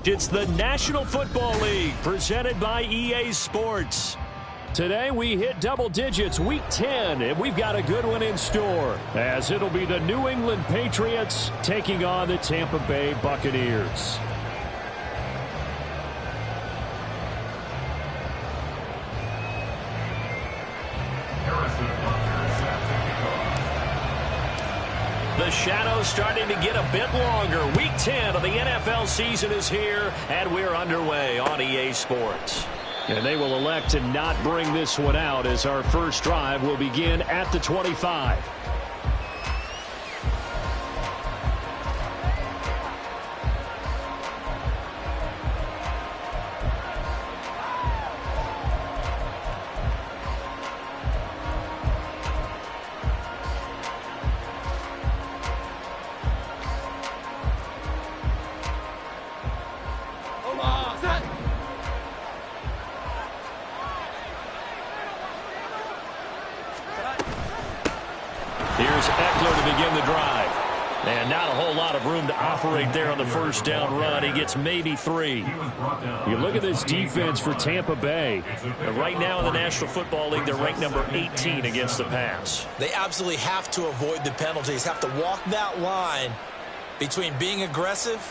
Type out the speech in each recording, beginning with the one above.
It's the National Football League presented by EA Sports. Today we hit double digits, week 10, and we've got a good one in store, as it'll be the New England Patriots taking on the Tampa Bay Buccaneers. The shadow's starting to get a bit longer. Week 10 of the NFL season is here, and we're underway on EA Sports. And they will elect to not bring this one out, as our first drive will begin at the 25. Here's Eckler to begin the drive. And not a whole lot of room to operate there on the first down run. He gets maybe 3. You look at this defense for Tampa Bay. Right now in the National Football League, they're ranked number 18 against the pass. They absolutely have to avoid the penalties, have to walk that line between being aggressive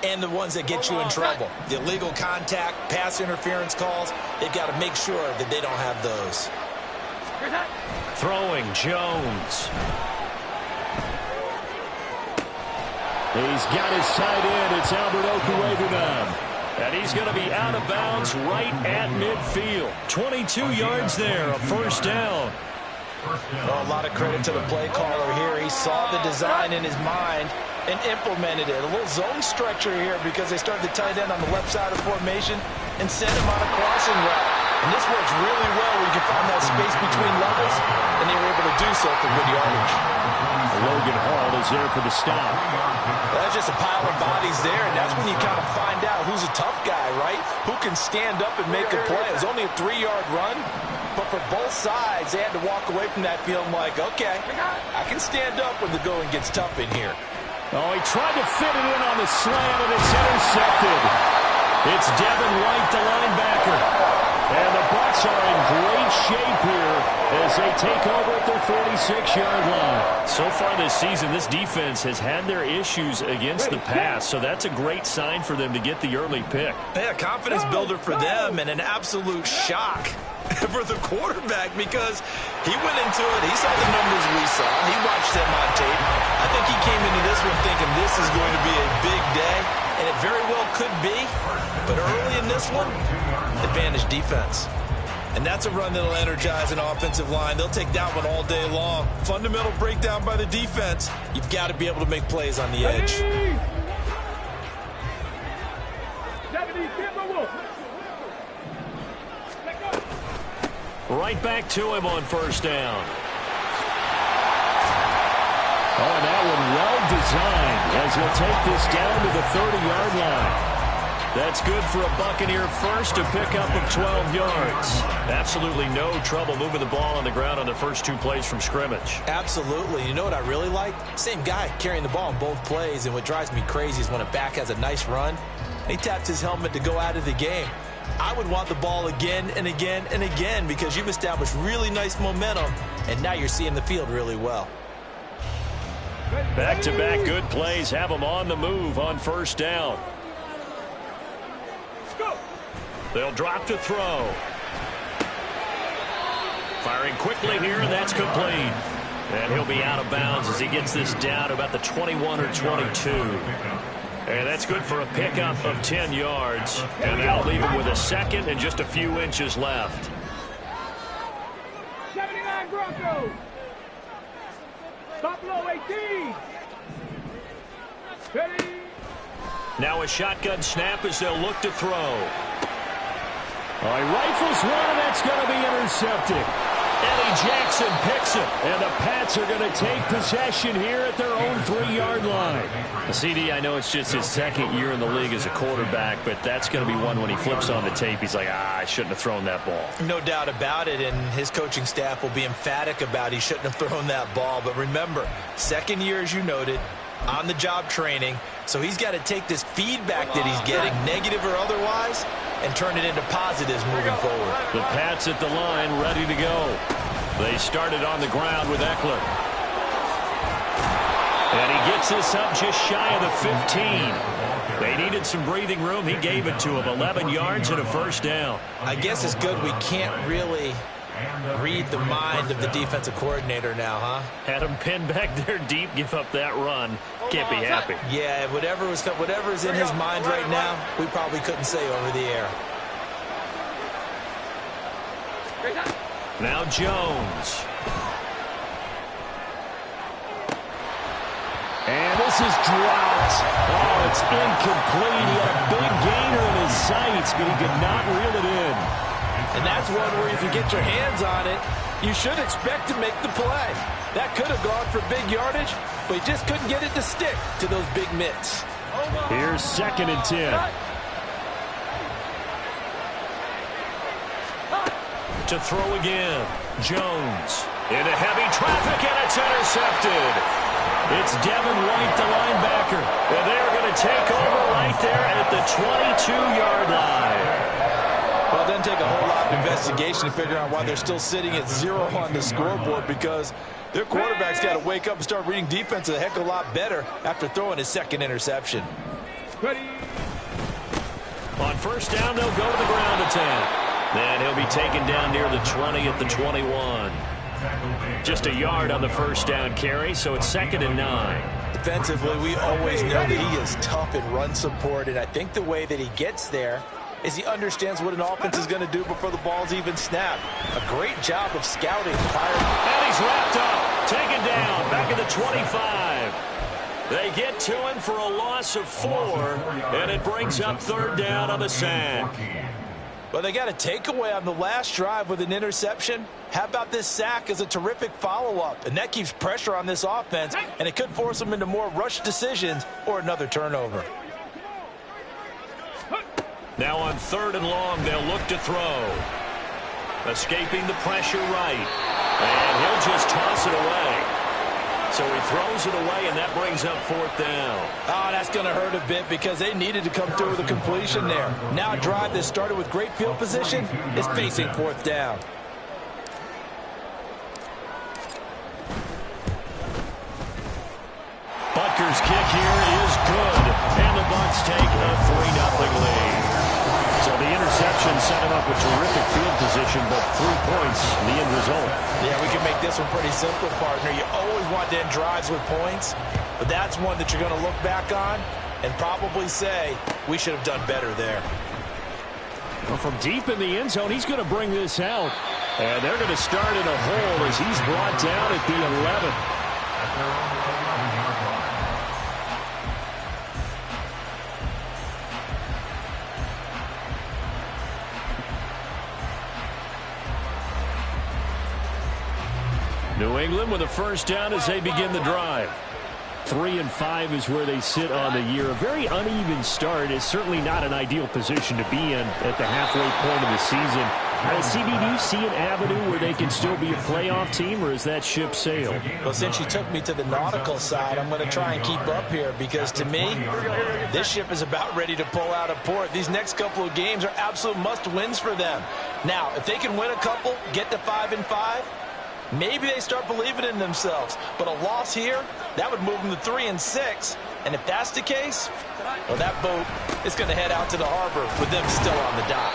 and the ones that get you in trouble. The illegal contact, pass interference calls, they've got to make sure that they don't have those. Throwing, Jones. He's got his tight end. It's Albert Okwuegbunam. And he's going to be out of bounds right at midfield. 22 yards there, a first down. Well, a lot of credit to the play caller here. He saw the design in his mind and implemented it. A little zone structure here because they started the tight end on the left side of formation and sent him on a crossing route. And this works really well where you can find that space between levels, and they were able to do so for good yardage. Logan Hall is there for the stop. That's just a pile of bodies there, and that's when you kind of find out who's a tough guy, right? Who can stand up and make a play. It was only a 3-yard run, but for both sides, they had to walk away from that field like, okay, I can stand up when the going gets tough in here. Oh, he tried to fit it in on the slant, and it's intercepted. It's Devin White, the linebacker. And the Bucs are in great shape here as they take over at their 46-yard line. So far this season, this defense has had their issues against the pass, so that's a great sign for them to get the early pick. Yeah, confidence builder for them and an absolute shock for the quarterback because he went into it. He saw the numbers we saw. He watched them on tape. I think he came into this one thinking this is going to be a big day, and it very well could be. But early in this one, advantage defense. And that's a run that'll energize an offensive line. They'll take that one all day long. Fundamental breakdown by the defense. You've got to be able to make plays on the edge. Right back to him on first down. Oh, and that one well designed as he'll take this down to the 30-yard line. That's good for a Buccaneer first, to pick up of 12 yards. Absolutely no trouble moving the ball on the ground on the first 2 plays from scrimmage. Absolutely. You know what I really like? Same guy carrying the ball in both plays, and what drives me crazy is when a back has a nice run, he taps his helmet to go out of the game. I would want the ball again and again and again because you've established really nice momentum, and now you're seeing the field really well. Back-to-back good plays have them on the move on first down. They'll drop to throw. Firing quickly here, and that's complete. And he'll be out of bounds as he gets this down to about the 21 or 22. And that's good for a pickup of 10 yards. And that'll leave him with a second and just a few inches left. 79 Broncos. Stop low 18. Ready. Now a shotgun snap as they'll look to throw. He rifles one, and that's going to be intercepted. Eddie Jackson picks it, and the Pats are going to take possession here at their own 3-yard line. CD, I know it's just his second year in the league as a quarterback, but that's going to be one when he flips on the tape. He's like, I shouldn't have thrown that ball. No doubt about it, and his coaching staff will be emphatic about he shouldn't have thrown that ball. But remember, second year, as you noted, on-the-job training, so he's got to take this feedback that he's getting, negative or otherwise, and turn it into positives moving forward. The Pats at the line, ready to go. They started on the ground with Eckler. And he gets this up just shy of the 15. They needed some breathing room. He gave it to him. 11 yards and a first down. I guess it's good we can't really read the mind of the defensive coordinator now, huh? Had him pinned back there deep, give up that run. Can't be happy. Yeah, whatever is in his mind right now, we probably couldn't say over the air. Now Jones. And this is dropped. Oh, it's incomplete. He had a big gainer in his sights, but he could not reel it in. And that's one where if you get your hands on it, you should expect to make the play. That could have gone for big yardage, but he just couldn't get it to stick to those big mitts. Here's 2nd and 10. To throw again. Jones into heavy traffic, and it's intercepted. It's Devin White, the linebacker. And they're going to take over right there at the 22-yard line. Well, it doesn't take a whole lot of investigation to figure out why they're still sitting at 0 on the scoreboard, because their quarterback's got to wake up and start reading defense a heck of a lot better after throwing his 2nd interception. On first down, they'll go to the ground attack. Then he'll be taken down near the 20 at the 21. Just a yard on the first down carry, so it's 2nd and 9. Defensively, we always know that he is tough in run support, and I think the way that he gets there is he understands what an offense is going to do before the ball's even snapped. A great job of scouting. And he's wrapped up, taken down, back at the 25. They get to him for a loss of 4, and it brings up 3rd down on the sack. Well, they got a takeaway on the last drive with an interception. How about this sack as a terrific follow-up? And that keeps pressure on this offense, and it could force them into more rush decisions or another turnover. Now on 3rd and long, they'll look to throw. Escaping the pressure right. And he'll just toss it away. So he throws it away, and that brings up 4th down. Oh, that's going to hurt a bit because they needed to come through with a completion there. Now a drive that started with great field position is facing 4th down. Butker's kick here is good, and the Bucs take a 3-0 lead. So the interception set him up with terrific field position, but 3 points, the end result. Yeah, we can make this one pretty simple, partner. You always want to end drives with points, but that's one that you're going to look back on and probably say, we should have done better there. Well, from deep in the end zone, he's going to bring this out. And they're going to start in a hole as he's brought down at the 11. New England with a first down as they begin the drive. 3 and 5 is where they sit on the year. A very uneven start is certainly not an ideal position to be in at the halfway point of the season. CB, do you see an avenue where they can still be a playoff team, or is that ship sailed? Well, since you took me to the nautical side, I'm going to try and keep up here because, to me, this ship is about ready to pull out of port. These next couple of games are absolute must-wins for them. Now, if they can win a couple, get to 5 and 5, maybe they start believing in themselves. But a loss here, that would move them to 3 and 6. And if that's the case, well, that boat is going to head out to the harbor with them still on the dock.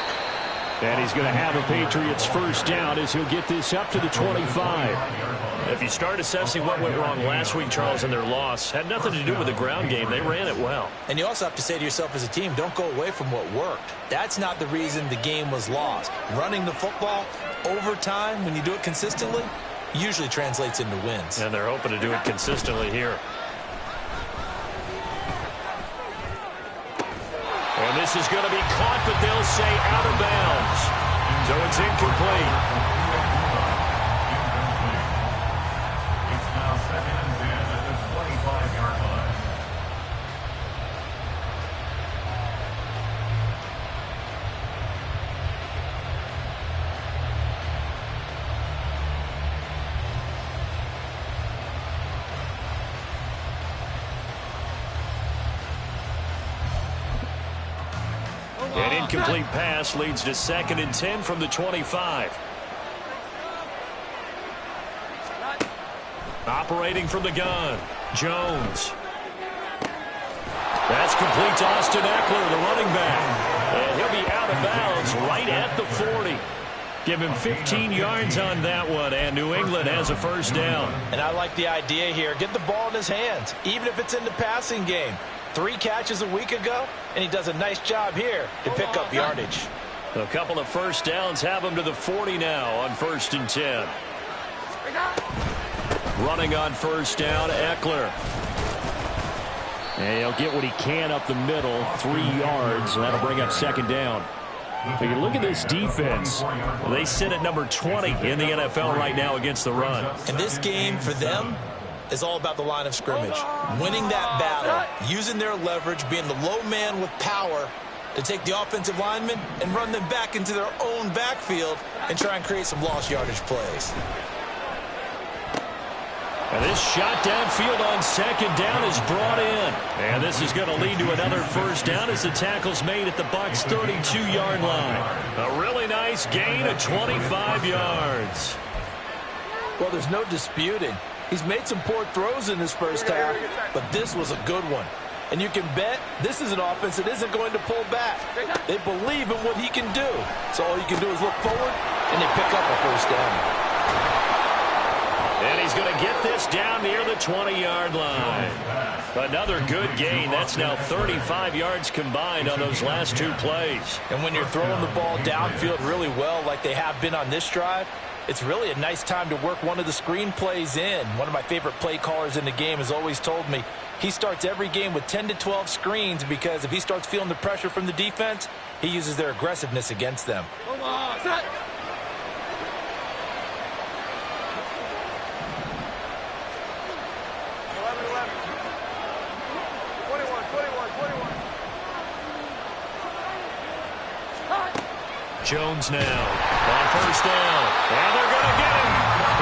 And he's going to have a Patriots first down as he'll get this up to the 25. If you start assessing what went wrong last week, Charles, in their loss, had nothing to do with the ground game. They ran it well. And you also have to say to yourself as a team, don't go away from what worked. That's not the reason the game was lost. Running the football over time, when you do it consistently, usually translates into wins. And they're hoping to do it consistently here. And this is going to be caught, but they'll say out of bounds. So it's incomplete. It's now 2nd and 10 at the 25-yard line. An incomplete pass leads to 2nd and 10 from the 25. Operating from the gun, Jones. That's complete to Austin Eckler, the running back. And he'll be out of bounds right at the 40. Give him 15 yards on that one, and New England has a first down. And I like the idea here. Get the ball in his hands, even if it's in the passing game. 3 catches a week ago, and he does a nice job here to pick up yardage. A couple of first downs have him to the 40 now on 1st and 10. Running on first down, Eckler. And he'll get what he can up the middle, 3 yards, and that'll bring up 2nd down. So you look at this defense. They sit at number 20 in the NFL right now against the run. And this game for them is all about the line of scrimmage. Winning that battle, using their leverage, being the low man with power to take the offensive linemen and run them back into their own backfield and try and create some lost yardage plays. And this shot downfield on 2nd down is brought in. And this is going to lead to another first down as the tackle's made at the Bucs' 32-yard line. A really nice gain of 25 yards. Well, there's no disputing. He's made some poor throws in his first half, but this was a good one. And you can bet this is an offense that isn't going to pull back. They believe in what he can do. So all you can do is look forward, and they pick up a first down. And he's going to get this down near the 20-yard line. Another good gain. That's now 35 yards combined on those last 2 plays. And when you're throwing the ball downfield really well like they have been on this drive, it's really a nice time to work one of the screen plays in. One of my favorite play callers in the game has always told me he starts every game with 10 to 12 screens because if he starts feeling the pressure from the defense, he uses their aggressiveness against them. Set. Jones now on first down. And they're going to get him.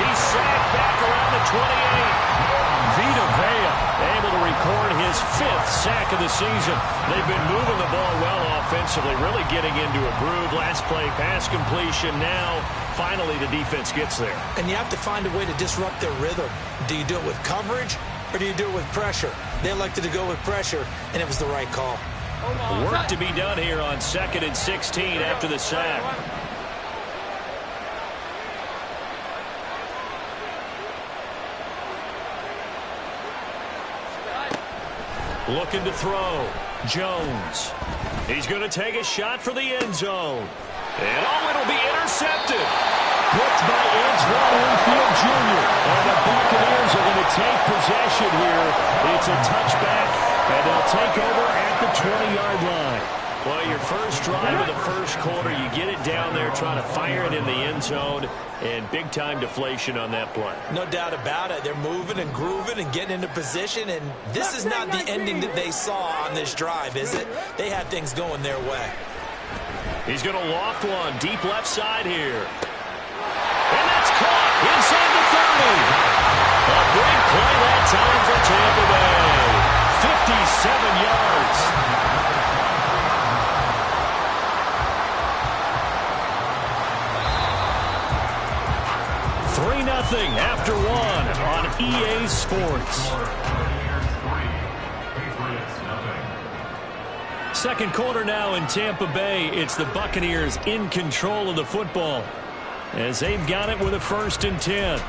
He's sacked back around the 28. Vita Vea able to record his 5th sack of the season. They've been moving the ball well offensively, really getting into a groove. Last play, pass completion. Now, finally, the defense gets there. And you have to find a way to disrupt their rhythm. Do you do it with coverage or do you do it with pressure? They elected to go with pressure, and it was the right call. Work to be done here on 2nd and 16 after the sack. Looking to throw. Jones. He's going to take a shot for the end zone. And it'll be intercepted. Picked by Antoine Winfield Jr. And the Buccaneers are going to take possession here. It's a touchback, and they'll take over at the 20-yard line. Well, your first drive of the first quarter, you get it down there, trying to fire it in the end zone, and big-time deflation on that play. No doubt about it. They're moving and grooving and getting into position, and this is not the ending that they saw on this drive, is it? They had things going their way. He's going to loft one deep left side here. And that's caught inside the 30. A big play that time for Tampa Bay. 57 yards. 3-0 after 1 on EA Sports. Second quarter now in Tampa Bay. It's the Buccaneers in control of the football as they've got it with a 1st and 10.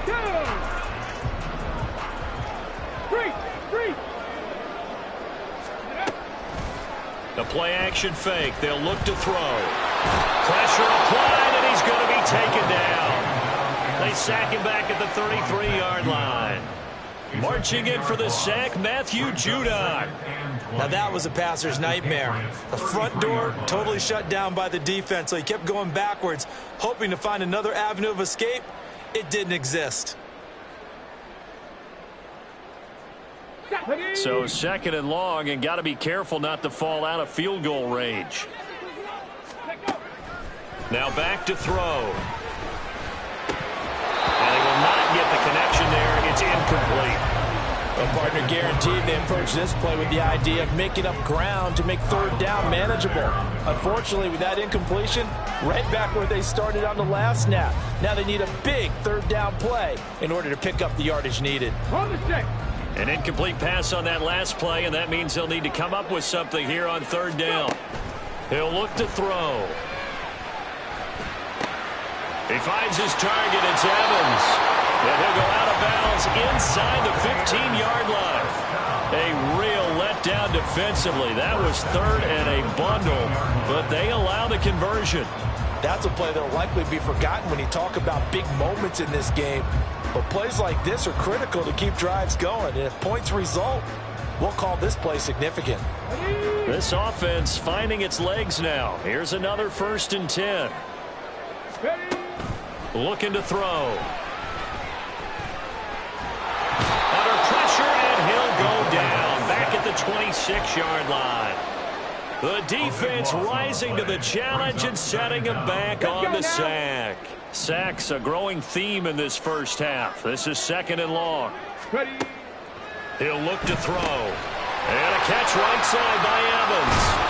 The play action fake. They'll look to throw. Pressure applied, and he's going to be taken down. They sack him back at the 33-yard line. Marching in for the sack, Matthew Judon. Now that was a passer's nightmare. The front door totally shut down by the defense, so he kept going backwards, hoping to find another avenue of escape. It didn't exist. So 2nd and long, and got to be careful not to fall out of field goal range. Now back to throw. And they will not get the connection there. It's incomplete. Well, partner, guaranteed they approach this play with the idea of making up ground to make third down manageable. Unfortunately, with that incompletion, right back where they started on the last snap. Now they need a big third down play in order to pick up the yardage needed. An incomplete pass on that last play, and that means they'll need to come up with something here on third down. He'll look to throw. He finds his target. It's Evans. And he'll go out of bounds inside the 15-yard line. A real letdown defensively. That was third and a bundle, but they allow the conversion. That's a play that will likely be forgotten when you talk about big moments in this game. But plays like this are critical to keep drives going. And if points result, we'll call this play significant. This offense finding its legs now. Here's another 1st and 10. Looking to throw. Under pressure, and he'll go down. Back at the 26-yard line. The defense rising to the challenge and setting him back on the sack. Sacks a growing theme in this first half. This is 2nd and long. He'll look to throw. And a catch right side by Evans.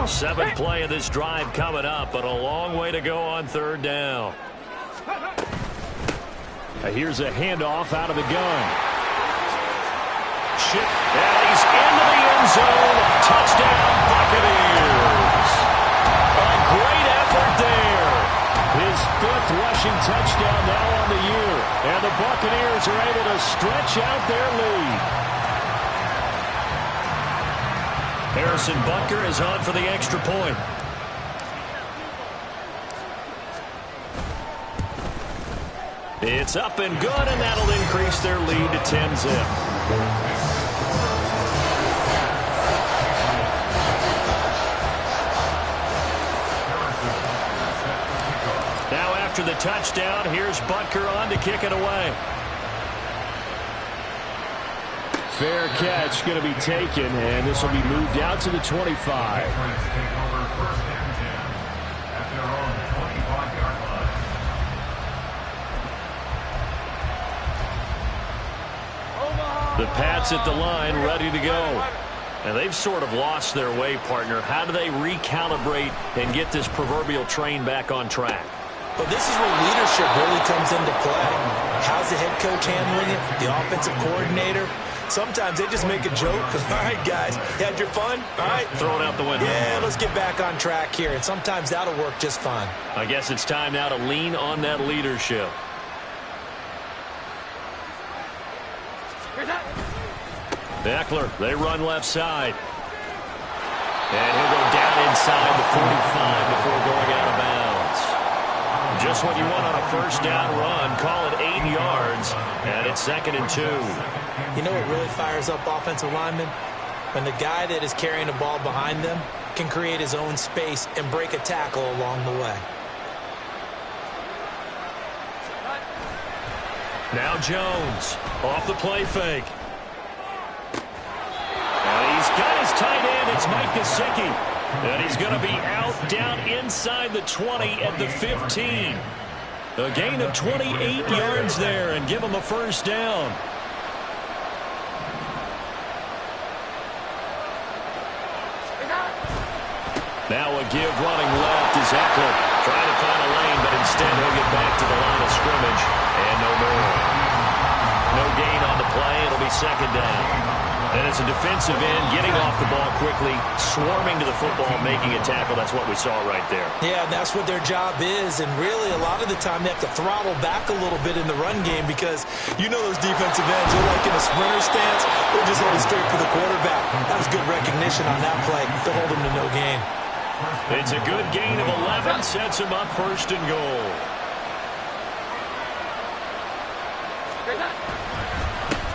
Seventh play of this drive coming up, but a long way to go on third down. Here's a handoff out of the gun. Chip, and he's into the end zone. Touchdown, Buccaneers. A great effort there. His 5th rushing touchdown now on the year. And the Buccaneers are able to stretch out their lead. Harrison Butker is on for the extra point. It's up and good, and that'll increase their lead to 10-zip. Now after the touchdown, here's Butker on to kick it away. Fair catch going to be taken, and this will be moved out to the 25. The Pats at the line, ready to go. And they've sort of lost their way, partner. How do they recalibrate and get this proverbial train back on track? Well, this is where leadership really comes into play. How's the head coach handling it? The offensive coordinator? Sometimes they just make a joke. All right, guys, you had your fun? All right. Throw it out the window. Yeah, let's get back on track here. And sometimes that'll work just fine. I guess it's time now to lean on that leadership. Eckler, they run left side. And he'll go down inside the 45 before going out of bounds. Just what you want on a first down run. Call it 8 yards. And it's 2nd and 2. You know what really fires up offensive linemen? When the guy that is carrying the ball behind them can create his own space and break a tackle along the way. Now Jones off the play fake. And he's got his tight end. It's Mike Gesicki. And he's going to be out down inside the 20 at the 15. A gain of 28 yards there and give him a first down. Now a give running left is Eckler. Trying to find a lane, but instead he'll get back to the line of scrimmage. And no more. No gain on the play. It'll be 2nd down. And it's a defensive end getting off the ball quickly, swarming to the football, making a tackle. That's what we saw right there. Yeah, that's what their job is. And really, a lot of the time, they have to throttle back a little bit in the run game because you know those defensive ends, they're like in a sprinter stance. They're just heading straight for the quarterback. That was good recognition on that play to hold him to no gain. It's a good gain of 11, sets him up 1st and goal.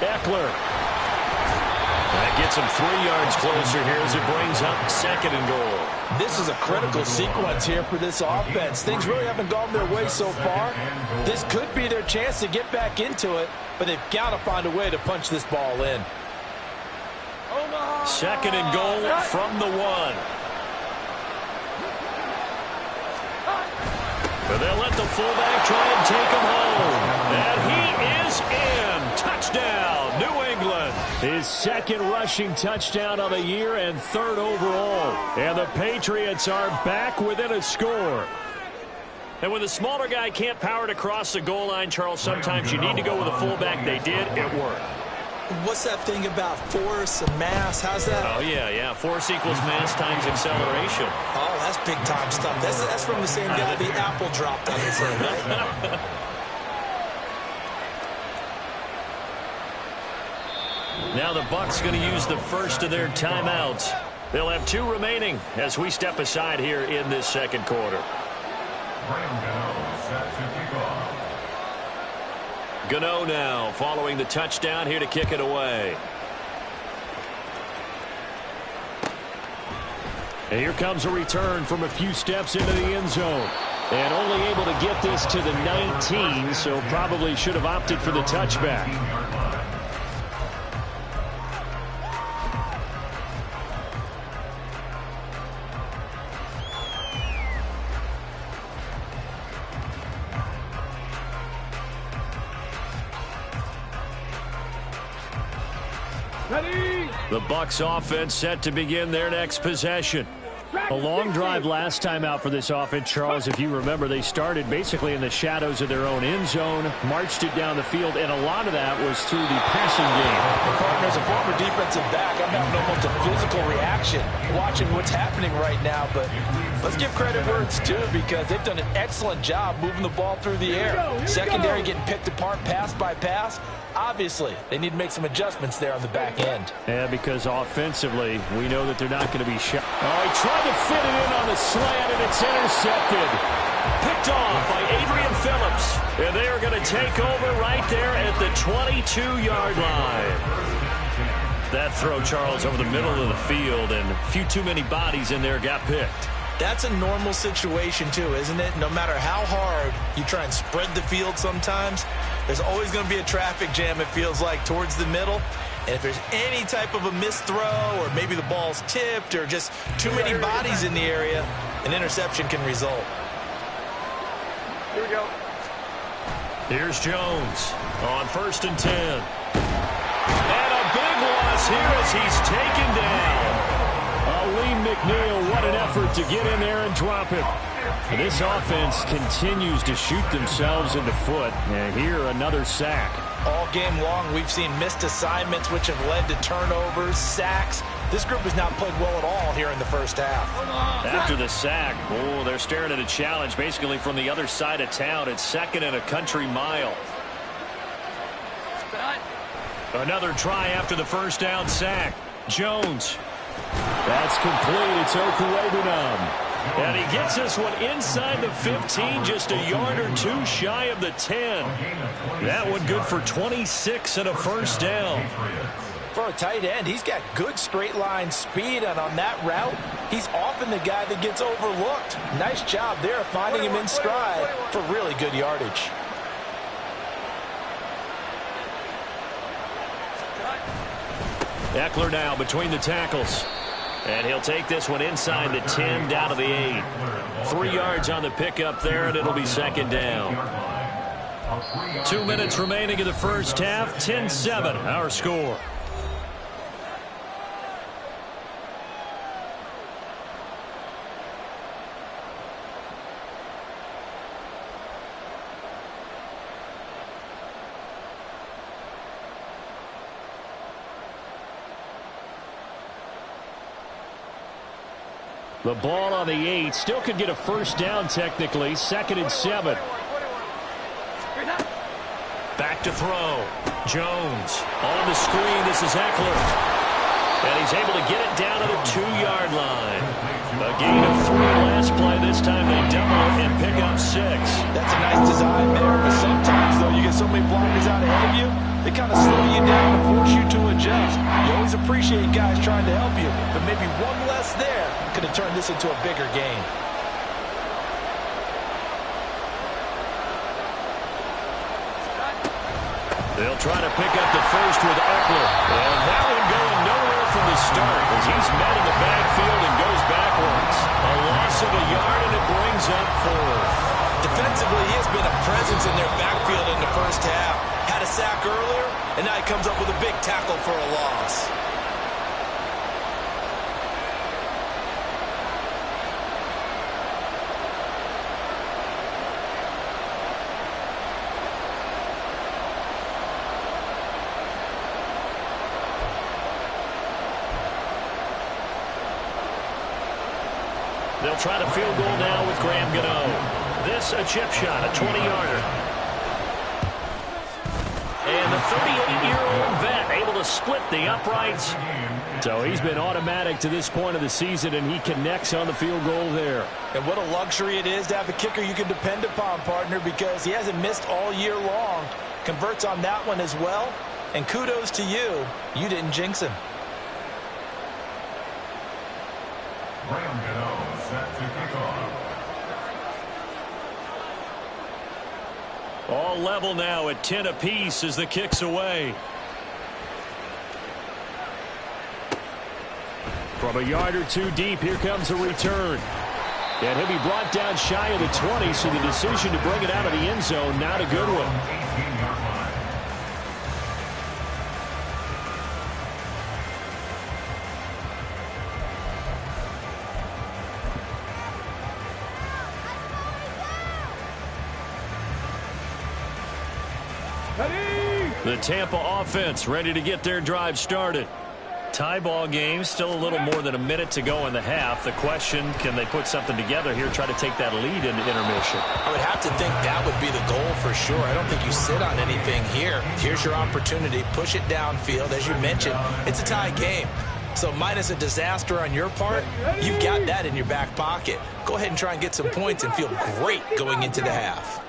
Eckler. That gets him 3 yards closer here as it brings up 2nd and goal. This is a critical sequence here for this offense. Things really haven't gone their way so far. This could be their chance to get back into it, but they've got to find a way to punch this ball in. 2nd and goal from the 1. But they'll let the fullback try and take him home. And he is in. Touchdown, New England. His second rushing touchdown of the year and third overall. And the Patriots are back within a score. And when the smaller guy can't power it across the goal line, Charles, sometimes you need to go with a fullback. They did. It worked. What's that thing about force and mass? How's that? Oh, yeah. Force equals mass times acceleration. Oh, that's big-time stuff. That's from the same guy the apple dropped on his head, right? Now the Bucs going to use the first of their timeouts. They'll have 2 remaining as we step aside here in this second quarter. Gano now following the touchdown here to kick it away. And here comes a return from a few steps into the end zone. And only able to get this to the 19, so probably should have opted for the touchback. The Bucs offense set to begin their next possession. A long drive last time out for this offense, Charles. If you remember, they started basically in the shadows of their own end zone, marched it down the field, and a lot of that was through the passing game. Partner, as a former defensive back, I'm having almost a physical reaction watching what's happening right now, but let's give credit where it's due because they've done an excellent job moving the ball through the air. Secondary getting picked apart pass by pass. Obviously, they need to make some adjustments there on the back end. Yeah, because offensively, we know that they're not going to be shot. Oh, he tried to fit it in on the slant, and it's intercepted. Picked off by Adrian Phillips. And they are going to take over right there at the 22-yard line. That throw, Charles, over the middle of the field, and a few too many bodies in there got picked. That's a normal situation, too, isn't it? No matter how hard you try and spread the field sometimes, there's always going to be a traffic jam, it feels like, towards the middle. And if there's any type of a missed throw or maybe the ball's tipped or just too many bodies in the area, an interception can result. Here we go. Here's Jones on 1st and 10. And a big loss here as he's taken down. Lee McNeil, what an effort to get in there and drop it. This offense continues to shoot themselves in the foot. And here, another sack. All game long, we've seen missed assignments, which have led to turnovers, sacks. This group has not played well at all here in the first half. After the sack, they're staring at a challenge basically from the other side of town. It's 2nd and a country mile. Another try after the first down sack. Jones. That's complete. It's Okuwebunam. And he gets this one inside the 15, just a yard or 2 shy of the 10. That one good for 26 and a first down. For a tight end, he's got good straight line speed, and on that route, he's often the guy that gets overlooked. Nice job there finding him in stride for really good yardage. Eckler now between the tackles. And he'll take this one inside the 10 down to the 8. 3 yards on the pickup there, and it'll be 2nd down. 2 minutes remaining in the first half. 10-7, our score. The ball on the 8. Still could get a first down technically. 2nd and 7. Back to throw. Jones on the screen. This is Eckler. And he's able to get it down to the 2-yard line. A gain of 3 last play. This time they double it and pick up 6. That's a nice design there, but sometimes, though, you get so many blockers out ahead of you, they kind of slow you down and force you to adjust. You always appreciate guys trying to help you, but maybe one less there could have turned this into a bigger game. They'll try to pick up the first with Eckler. And that one going nowhere from the start as he's met in the backfield and goes backwards. A loss of a yard, and it brings up 4. Defensively, he has been a presence in their backfield in the first half. Had a sack earlier, and now he comes up with a big tackle for a loss. They'll try to field goal now with Graham Gano. This a chip shot, a 20-yarder. And the 38-year-old vet able to split the uprights. So he's been automatic to this point of the season, and he connects on the field goal there. And what a luxury it is to have a kicker you can depend upon, partner, because he hasn't missed all year long. Converts on that one as well. And kudos to you. You didn't jinx him. Graham Gano set to kick off. All level now at 10 apiece as the kick's away. From a yard or two deep, here comes a return. And he'll be brought down shy of the 20, so the decision to bring it out of the end zone, not a good one. 18-yard line. The Tampa offense ready to get their drive started. Tie ball game, still a little more than a minute to go in the half. The question, can they put something together here, try to take that lead into intermission? I would have to think that would be the goal for sure. I don't think you sit on anything here. Here's your opportunity. Push it downfield. As you mentioned, it's a tie game. So minus a disaster on your part, you've got that in your back pocket. Go ahead and try and get some points and feel great going into the half.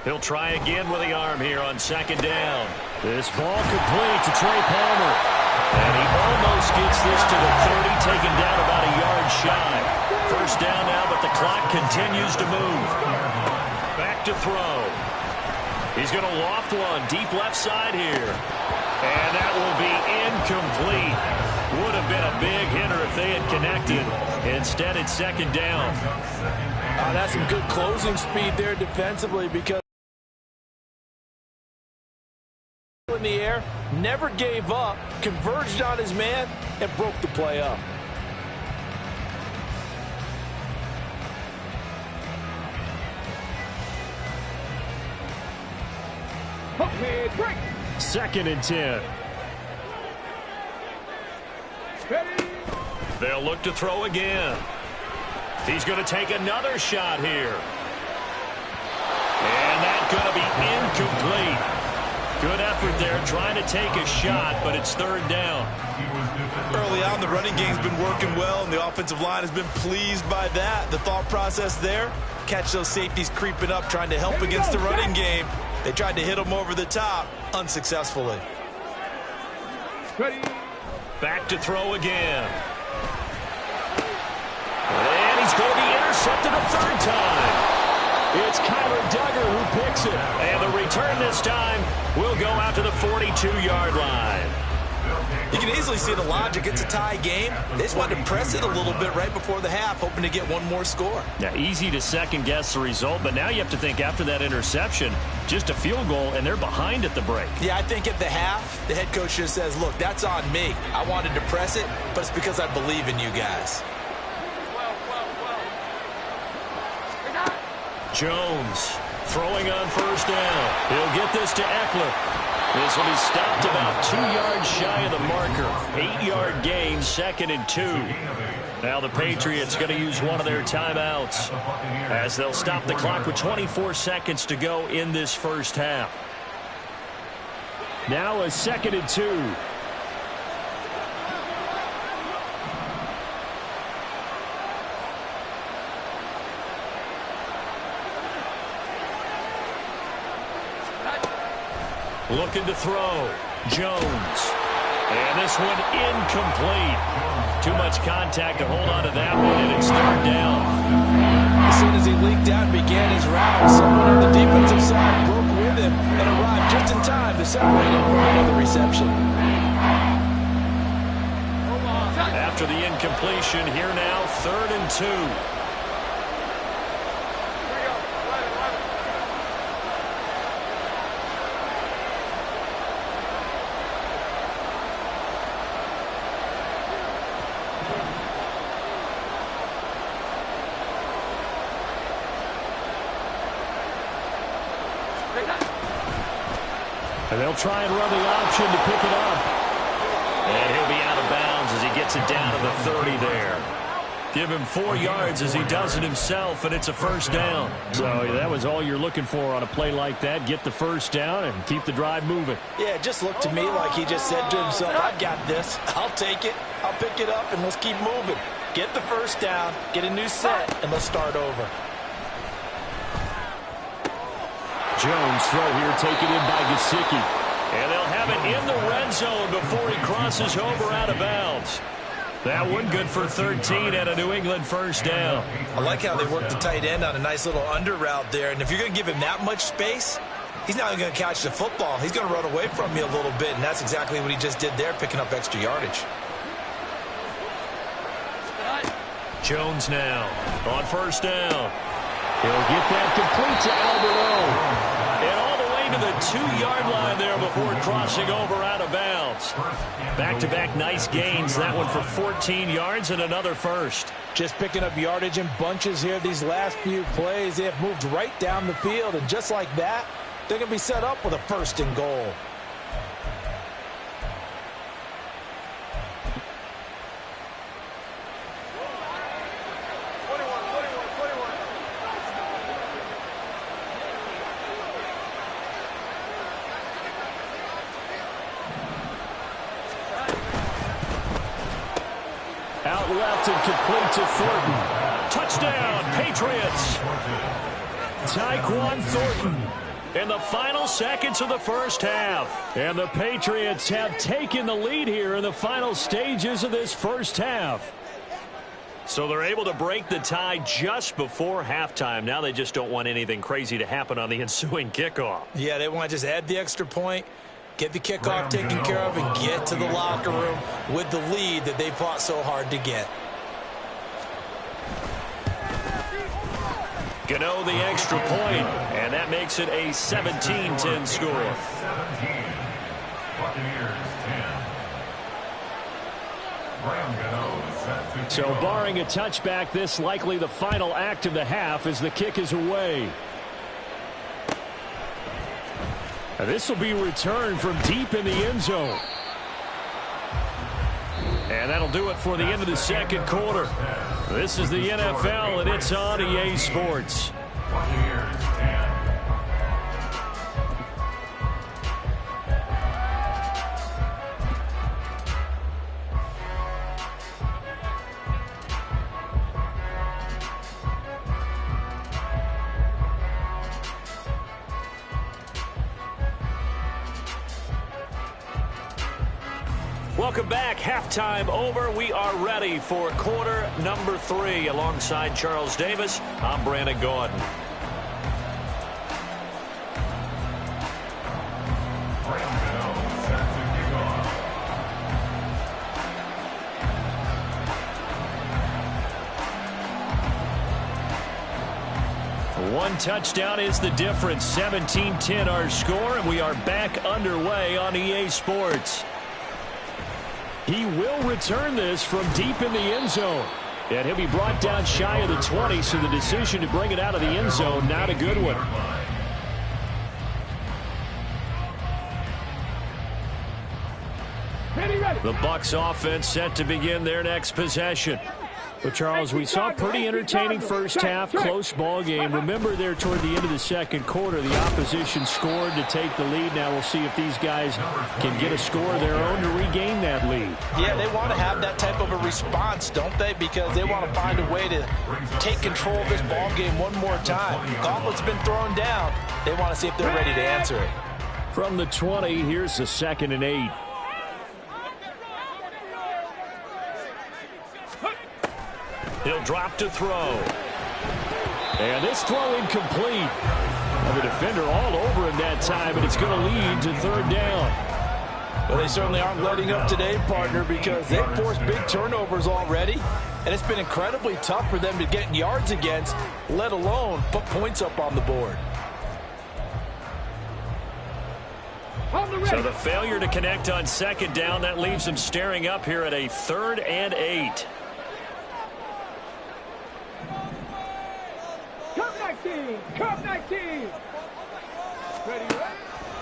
He'll try again with the arm here on second down. This ball complete to Trey Palmer. And he almost gets this to the 30, taken down about a yard shy. First down now, but the clock continues to move. Back to throw. He's going to loft one deep left side here. And that will be incomplete. Would have been a big hitter if they had connected. Instead, it's second down. That's some good closing speed there defensively, because in the air, never gave up, converged on his man, and broke the play up. Second and 10. They'll look to throw again. He's going to take another shot here. And that's going to be incomplete. Good effort there, trying to take a shot, but it's third down. Early on, the running game's been working well, and the offensive line has been pleased by that. The thought process there, catch those safeties creeping up, trying to help against the running game. They tried to hit them over the top, unsuccessfully. Back to throw again. And he's going to be intercepted a third time. It's Kyler Duggar who picks it. And the return this time will go out to the 42-yard line. You can easily see the logic. It's a tie game. They just wanted to press it a little bit right before the half, hoping to get one more score. Yeah, easy to second-guess the result, but now you have to think after that interception, just a field goal, and they're behind at the break. Yeah, I think at the half, the head coach just says, look, that's on me. I wanted to press it, but it's because I believe in you guys. Jones throwing on first down. He'll get this to Eckler. This will be stopped about 2 yards shy of the marker. 8-yard gain, second and 2. Now the Patriots going to use one of their timeouts as they'll stop the clock with 24 seconds to go in this first half. Now a second and 2. Looking to throw. Jones. And this one incomplete. Too much contact to hold on to that one, and it's third down. As soon as he leaked out and began his route, someone on the defensive side broke with him and arrived just in time to separate him from another reception. After the incompletion, here now, third and 2. And they'll try and run the option to pick it up. And he'll be out of bounds as he gets it down to the 30 there. Give him 4 yards as he does it himself, and it's a first down. So that was all you're looking for on a play like that. Get the first down and keep the drive moving. Yeah, it just looked to me like he just said to himself, I got this. I'll take it. I'll pick it up, and let's keep moving. Get the first down, get a new set, and let's start over. Jones throw here taken in by Gesicki. And they'll have it in the red zone before he crosses over out of bounds. That one good for 13 and a New England first down. I like how they work the tight end on a nice little under route there. And if you're going to give him that much space, he's not going to catch the football. He's going to run away from you a little bit, and that's exactly what he just did there, picking up extra yardage. Jones now on first down. He'll get that complete to Albert O. And all the way to the 2-yard line there before crossing over out of bounds. Back-to-back nice gains. That one for 14 yards and another first. Just picking up yardage in bunches here these last few plays. They have moved right down the field, and just like that, they're going to be set up with a first and goal. Out left and complete to Thornton. Touchdown, Patriots. Tyquan Thornton in the final seconds of the first half. And the Patriots have taken the lead here in the final stages of this first half. So they're able to break the tie just before halftime. Now they just don't want anything crazy to happen on the ensuing kickoff. Yeah, they want to just add the extra point, get the kickoff taken care of, and get to the locker room with the lead that they fought so hard to get. Gano the extra point, and that makes it a 17-10 score. 17. Buccaneers 10. Graham Gano set to So kick off. barring a touchback, this likely the final act of the half as the kick is away. And this will be returned from deep in the end zone. And that'll do it for the end of the second quarter. This is the NFL, and it's on EA Sports. Buccaneers 10. Welcome back. Halftime over. We are ready for quarter number 3. Alongside Charles Davis, I'm Brandon Gaudin. Graham Gano set to kick off. One touchdown is the difference. 17-10 our score, and we are back underway on EA Sports. He will return this from deep in the end zone. And he'll be brought down shy of the 20, so the decision to bring it out of the end zone, not a good one. The Bucs offense set to begin their next possession. But, Charles, we saw a pretty entertaining first half, close ball game. Remember there toward the end of the second quarter, the opposition scored to take the lead. Now we'll see if these guys can get a score of their own to regain that lead. Yeah, they want to have that type of a response, don't they? Because they want to find a way to take control of this ball game one more time. Gauntlet's been thrown down. They want to see if they're ready to answer it. From the 20, here's the 2nd and 8. He'll drop to throw. And this throw incomplete. And the defender all over him that time, and it's going to lead to 3rd down. Well, they certainly aren't letting up today, partner, because they've forced big turnovers already, and it's been incredibly tough for them to get yards against, let alone put points up on the board. So the failure to connect on 2nd down, that leaves them staring up here at a 3rd and 8. Come 19! Come 19! Ready,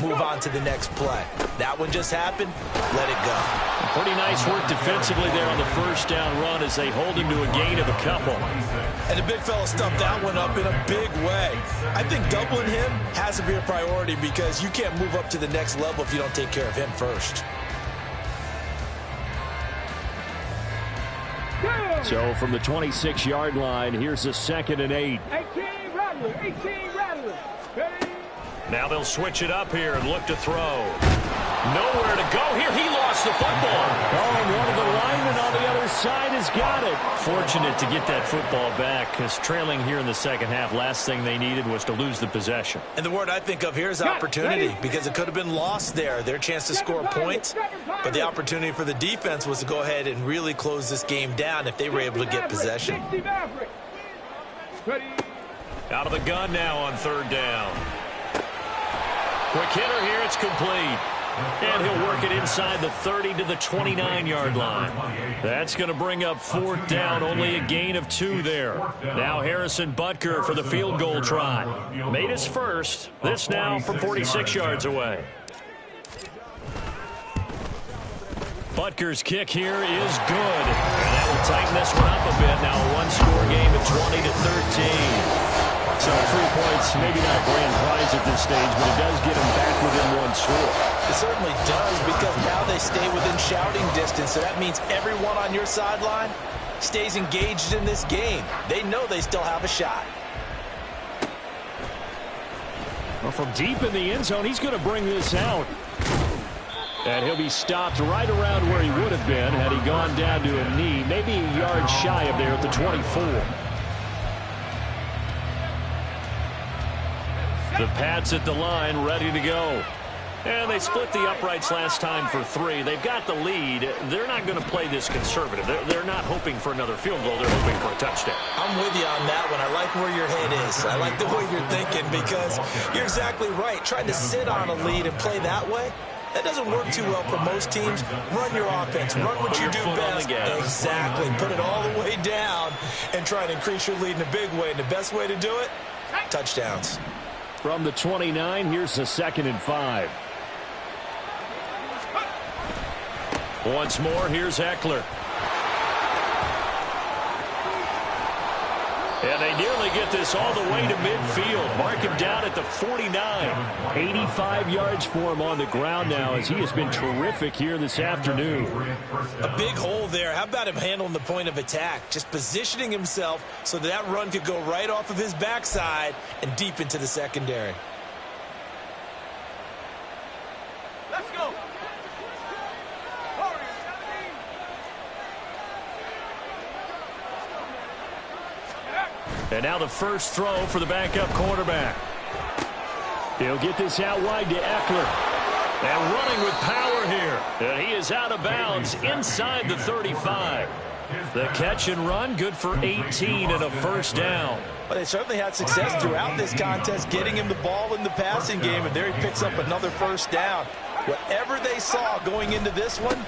move on to the next play. That one just happened. Let it go. Pretty nice work defensively there on the first down run as they hold him to a gain of a couple. And the big fella stuffed that one up in a big way. I think doubling him has to be a priority because you can't move up to the next level if you don't take care of him first. So from the 26-yard line, here's a 2nd and 8. 18 Rattler, 18 Rattler. Ready? Now they'll switch it up here and look to throw. Nowhere to go here. He lost the football. Oh, and one of the linemen on the other side has got it. Fortunate to get that football back because trailing here in the second half, last thing they needed was to lose the possession. And the word I think of here is opportunity because it could have been lost there. Their chance to score points, but the opportunity for the defense was to go ahead and really close this game down if they were able to get possession. Out of the gun now on 3rd down. Quick hitter here, it's complete. And he'll work it inside the 30 to the 29-yard line. That's going to bring up 4th down, only a gain of 2 there. Now Harrison Butker for the field goal try. Made his first. This now from 46 yards away. Butker's kick here is good. And that will tighten this one up a bit. Now a one-score game at 20 to 13. So 3 points, maybe not a grand prize at this stage, but it does get them back within 1 score. It certainly does because now they stay within shouting distance. So that means everyone on your sideline stays engaged in this game. They know they still have a shot. Well, from deep in the end zone, he's going to bring this out. And he'll be stopped right around where he would have been had he gone down to a knee, maybe a yard shy of there at the 24. The Pats at the line, ready to go. And they split the uprights last time for 3. They've got the lead. They're not going to play this conservative. They're not hoping for another field goal. They're hoping for a touchdown. I'm with you on that one. I like where your head is. I like the way you're thinking because you're exactly right. Trying to sit on a lead and play that way, that doesn't work too well for most teams. Run your offense. Run what you do best. Exactly. Put it all the way down and try to increase your lead in a big way. And the best way to do it, touchdowns. From the 29, here's the 2nd and 5. Once more, here's Eckler. And they nearly get this all the way to midfield. Mark him down at the 49. 85 yards for him on the ground now as he has been terrific here this afternoon. A big hole there. How about him handling the point of attack? Just positioning himself so that run could go right off of his backside and deep into the secondary. Let's go. And now the first throw for the backup quarterback. He'll get this out wide to Eckler. And running with power here. And he is out of bounds inside the 35. The catch and run, good for 18 and a first down. Well, they certainly had success throughout this contest, getting him the ball in the passing game, and there he picks up another first down. Whatever they saw going into this one,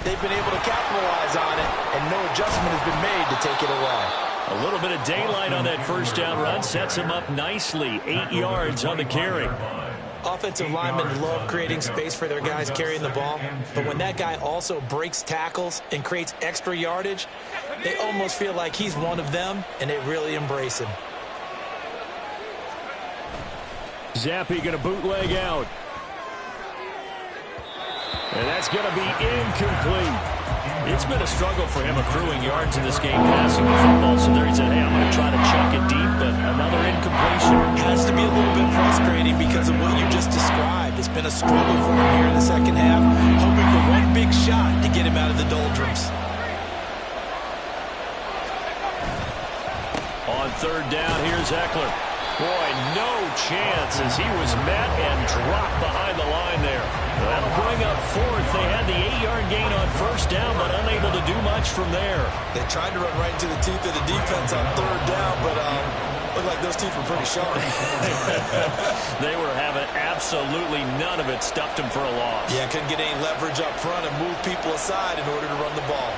they've been able to capitalize on it, and no adjustment has been made to take it away. A little bit of daylight on that first down run sets him up nicely. 8 yards on the carry. Offensive linemen love creating space for their guys carrying the ball, but when that guy also breaks tackles and creates extra yardage, they almost feel like he's one of them, and they really embrace him. Zappi going to bootleg out. And that's going to be incomplete. It's been a struggle for him accruing yards in this game passing the football. So there he said, hey, I'm going to try to chuck it deep, but another incompletion. Has to be a little bit frustrating because of what you just described. It's been a struggle for him here in the second half, hoping for one big shot to get him out of the doldrums. On 3rd down, here's Eckler. Boy, no chance as he was met and dropped behind the line there. That'll bring up 4th. They had the 8-yard gain on first down, but unable to do much from there. They tried to run right into the teeth of the defense on 3rd down, but looked like those teeth were pretty sharp. They were having absolutely none of it. Stuffed him for a loss. Yeah, couldn't get any leverage up front and move people aside in order to run the ball.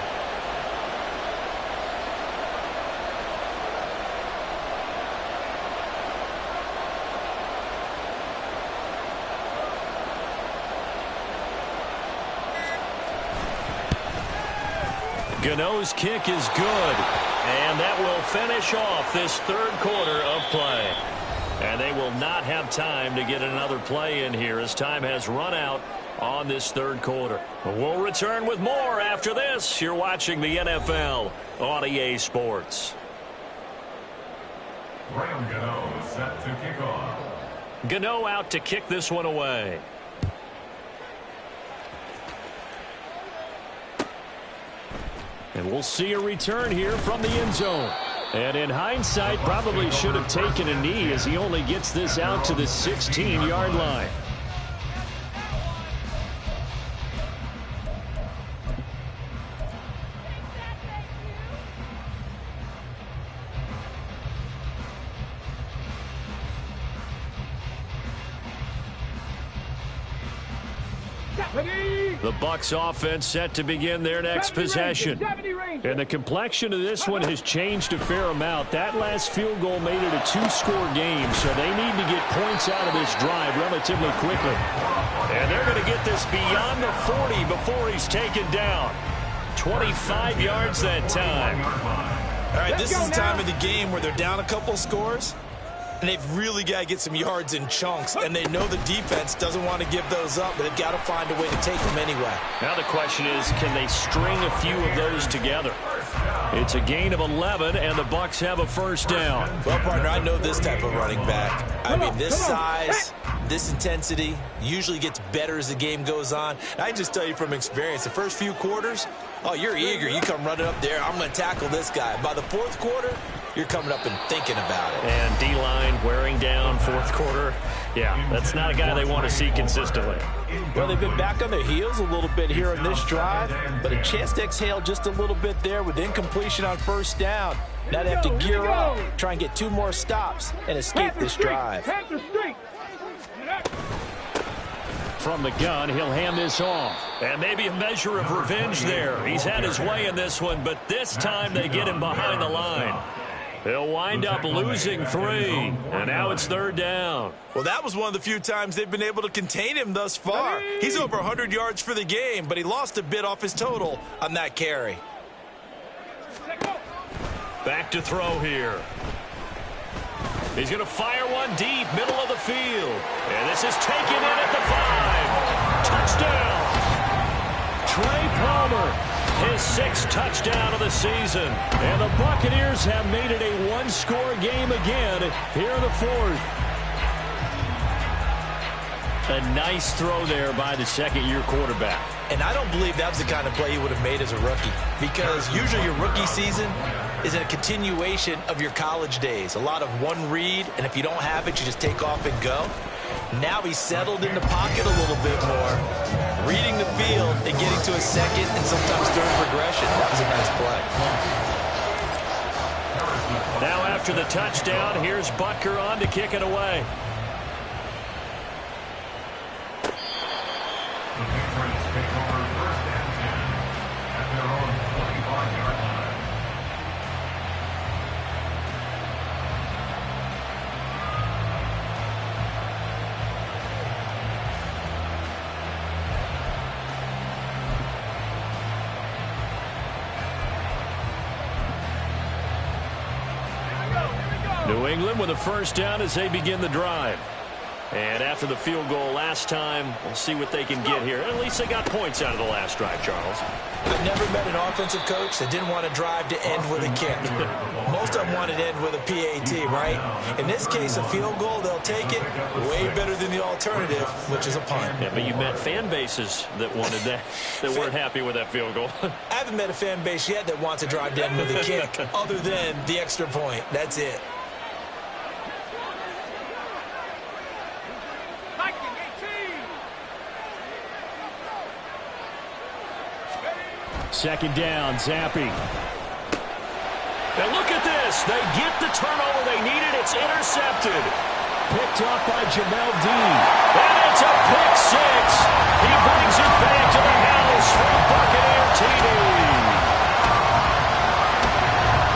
Gano's kick is good. And that will finish off this third quarter of play. And they will not have time to get another play in here as time has run out on this third quarter. We'll return with more after this. You're watching the NFL on EA Sports. Graham Gano set to kick off. Gano out to kick this one away. And we'll see a return here from the end zone. And in hindsight, probably should have taken a knee as he only gets this out to the 16-yard line. The Bucs offense set to begin their next possession. And the complexion of this one has changed a fair amount. That last field goal made it a two-score game, so they need to get points out of this drive relatively quickly. And they're going to get this beyond the 40 before he's taken down. 25 yards that time. All right, this is the time of the game where they're down a couple scores, and they've really got to get some yards in chunks, and they know the defense doesn't want to give those up, but they've got to find a way to take them anyway. Now the question is, can they string a few of those together? It's a gain of 11, and the Bucs have a first down. Well, partner, I know this type of running back. I mean, this size, this intensity usually gets better as the game goes on. And I can just tell you from experience, the first few quarters, oh, you're eager. You come running up there, I'm going to tackle this guy. By the fourth quarter, you're coming up and thinking about it. And D-line wearing down fourth quarter. Yeah, that's not a guy they want to see consistently. Well, they've been back on their heels a little bit here in this drive, but a chance to exhale just a little bit there with incompletion on first down. Now they have to gear up, try and get 2 more stops, and escape this drive. From the gun, he'll hand this off. And maybe a measure of revenge there. He's had his way in this one, but this time they get him behind the line. They'll wind up losing 3, and now it's third down. Well, that was one of the few times they've been able to contain him thus far. He's over 100 yards for the game, but he lost a bit off his total on that carry. Back to throw here. He's going to fire one deep, middle of the field. And this is taken in at the 5. Touchdown. Trey Palmer. His 6th touchdown of the season. And the Buccaneers have made it a one-score game again here in the 4th. A nice throw there by the second-year quarterback. And I don't believe that was the kind of play he would have made as a rookie, because usually your rookie season is a continuation of your college days. A lot of one read, and if you don't have it, you just take off and go. Now he's settled in the pocket a little bit more, reading the field and getting to a second and sometimes third progression. That was a nice play. Now after the touchdown, here's Butker on to kick it away. The Patriots take over first and 10 at their own 25-yard line. New England with a first down as they begin the drive. And after the field goal last time, we'll see what they can get here. At least they got points out of the last drive, Charles. I've never met an offensive coach that didn't want to drive to end with a kick. Most of them wanted to end with a PAT, right? In this case, a field goal, they'll take it. Way better than the alternative, which is a punt. Yeah, but you met fan bases that wanted that, that weren't happy with that field goal. I haven't met a fan base yet that wants to drive to end with a kick, other than the extra point. That's it. Second down, Zappi. And look at this. They get the turnover they needed. It's intercepted. Picked up by Jamel Dean. And it's a pick 6. He brings it back to the house from Buccaneer TV.